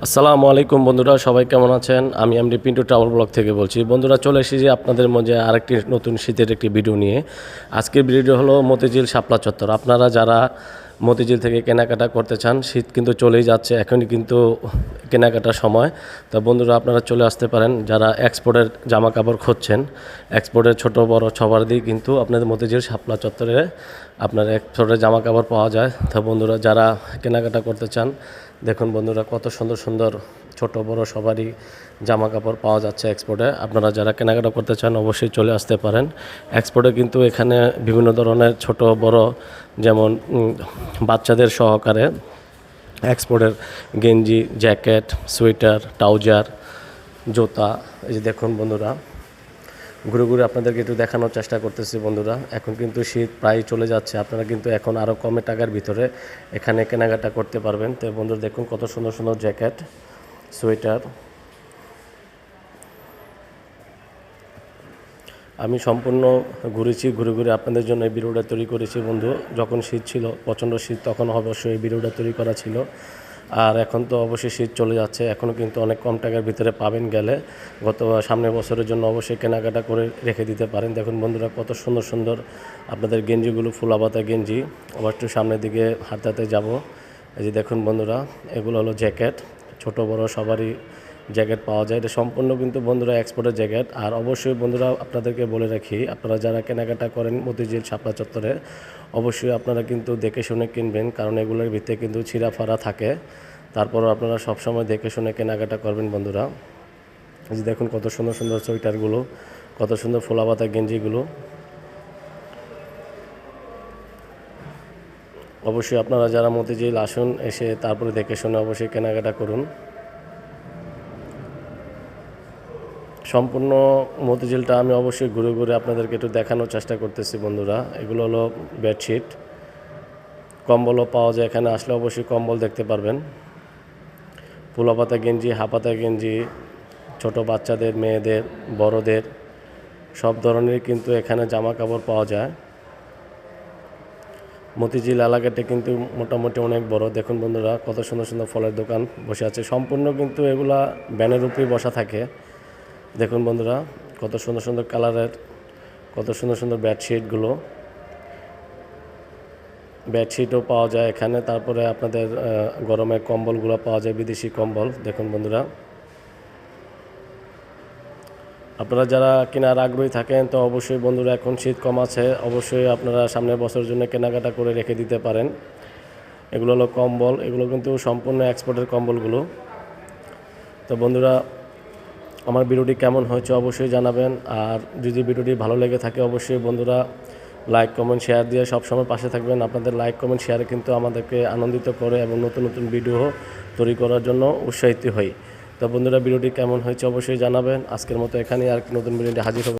আসসালামু আলাইকুম বন্ধুরা, সবাই কেমন আছেন? আমি এমডি পিন্টু ট্রাভেল ব্লগ থেকে বলছি। বন্ধুরা, চলে এসেছি আপনাদের মধ্যে আরেকটি নতুন শীতের একটি ভিডিও নিয়ে। আজকের ভিডিও হলো মতিঝিল শাপলা চত্বর। আপনারা যারা মতিঝিল থেকে কেনাকাটা করতে চান, শীত কিন্তু চলেই যাচ্ছে, এখনই কিন্তু কেনাকাটার সময়। তো বন্ধুরা, আপনারা চলে আসতে পারেন। যারা এক্সপোর্টের জামা কাপড় খুঁজছেন, এক্সপোর্টের ছোট বড় সবার দিকে কিন্তু আপনাদের মতিঝিল শাপলা চত্বরে আপনার এক্সপোর্টের জামা কাপড় পাওয়া যায়। তো বন্ধুরা, যারা কেনাকাটা করতে চান, দেখুন বন্ধুরা, কত সুন্দর সুন্দর ছোট বড় সবারই জামা কাপড় পাওয়া যাচ্ছে এক্সপোর্টে। আপনারা যারা কেনাকাটা করতে চান অবশ্যই চলে আসতে পারেন। এক্সপোর্টে কিন্তু এখানে বিভিন্ন ধরনের ছোট বড়, যেমন বাচ্চাদের সহকারে এক্সপোর্টের গেঞ্জি, জ্যাকেট, সোয়েটার, ট্রাউজার, জুতা। এই যে দেখুন বন্ধুরা, ঘুরে ঘুরে আপনাদেরকে একটু দেখানোর চেষ্টা করতেছি বন্ধুরা। এখন কিন্তু শীত প্রায় চলে যাচ্ছে, আপনারা কিন্তু এখন আরও কমে টাকার ভিতরে এখানে কেনাকাটা করতে পারবেন। তো বন্ধুরা, দেখুন কত সুন্দর সুন্দর জ্যাকেট, সোয়েটার। আমি সম্পূর্ণ ঘুরেছি, ঘুরে ঘুরে আপনাদের জন্য এই ভিডিওটা তৈরি করেছি বন্ধু। যখন শীত ছিল, প্রচণ্ড শীত, তখন অবশ্যই এই ভিডিওটা তৈরি করা ছিল। আর এখন তো অবশ্যই শীত চলে যাচ্ছে, এখনও কিন্তু অনেক কম টাকার ভিতরে পাবেন গেলে। সামনের বছরের জন্য অবশ্যই কেনাকাটা করে রেখে দিতে পারেন। দেখুন বন্ধুরা, কত সুন্দর সুন্দর আপনাদের গেঞ্জিগুলো, ফুলাবাতা গেঞ্জি। আবার একটু সামনের দিকে হাতে যাব। এই যে দেখুন বন্ধুরা, এগুলো হলো জ্যাকেট, ছোট বড় সবারই জ্যাকেট পাওয়া যায়। এটা সম্পূর্ণ কিন্তু বন্ধুরা এক্সপোর্টের জ্যাকেট। আর অবশ্যই বন্ধুরা, আপনাদেরকে বলে রাখি, আপনারা যারা কেনাকাটা করেন মতিঝিল শাপলা চত্বরে, অবশ্যই আপনারা কিন্তু দেখে শুনে কিনবেন, কারণ এগুলোর ভিতরে কিন্তু ছিঁড়া ফাড়া থাকে। তারপরও আপনারা সবসময় দেখে শুনে কেনাকাটা করবেন বন্ধুরা। এই যে দেখুন কত সুন্দর সুন্দর সোয়েটারগুলো, কত সুন্দর ফুলাবাতা গেঞ্জিগুলো। অবশ্যই আপনারা যারা মতিঝিল আসুন, এসে তারপরে দেখে শুনে অবশ্যই কেনাকাটা করুন। সম্পূর্ণ মতিঝিলটা আমি অবশ্যই ঘুরে ঘুরে আপনাদেরকে একটু দেখানোর চেষ্টা করতেছি বন্ধুরা। এগুলো হলো বেডশিট, কম্বলও পাওয়া যায় এখানে আসলে, অবশ্যই কম্বল দেখতে পারবেন। ফুলাপাতা গেঞ্জি, হাফাতা গেঞ্জি, ছোট বাচ্চাদের, মেয়েদের, বড়দের সব ধরনের কিন্তু এখানে জামা কাপড় পাওয়া যায়। মতিঝিল এলাকাটা কিন্তু মোটামুটি অনেক বড়। দেখুন বন্ধুরা, কত সুন্দর সুন্দর ফলের দোকান বসে আছে, সম্পূর্ণ কিন্তু এগুলা ব্যানের উপরেই বসা থাকে। দেখুন বন্ধুরা, কত সুন্দর সুন্দর কালারের, কত সুন্দর সুন্দর বেডশিটও পাওয়া যায় এখানে। তারপরে আপনাদের গরমের কম্বলগুলো পাওয়া যায়, বিদেশি কম্বল। দেখুন বন্ধুরা, আপনারা যারা কেনার আগ্রহী থাকেন, তো অবশ্যই বন্ধুরা, এখন শীত কম আছে, অবশ্যই আপনারা সামনের বছরের জন্য কেনাকাটা করে রেখে দিতে পারেন। এগুলো হলো কম্বল, এগুলো কিন্তু সম্পূর্ণ এক্সপোর্টের কম্বলগুলো। তো বন্ধুরা, আমার ভিডিওটি কেমন হয়েছে অবশ্যই জানাবেন। আর যদি ভিডিওটি ভালো লেগে থাকে, অবশ্যই বন্ধুরা লাইক কমেন্ট শেয়ার দিয়ে সবসময় পাশে থাকবেন। আপনাদের লাইক কমেন্ট শেয়ারে কিন্তু আমাদেরকে আনন্দিত করে এবং নতুন নতুন ভিডিও তৈরি করার জন্য উৎসাহিত হই। তো বন্ধুরা, ভিডিওটি কেমন হয়েছে অবশ্যই জানাবেন। আজকের মতো এখানেই আর নতুন ভিডিওটি হাজির হবে।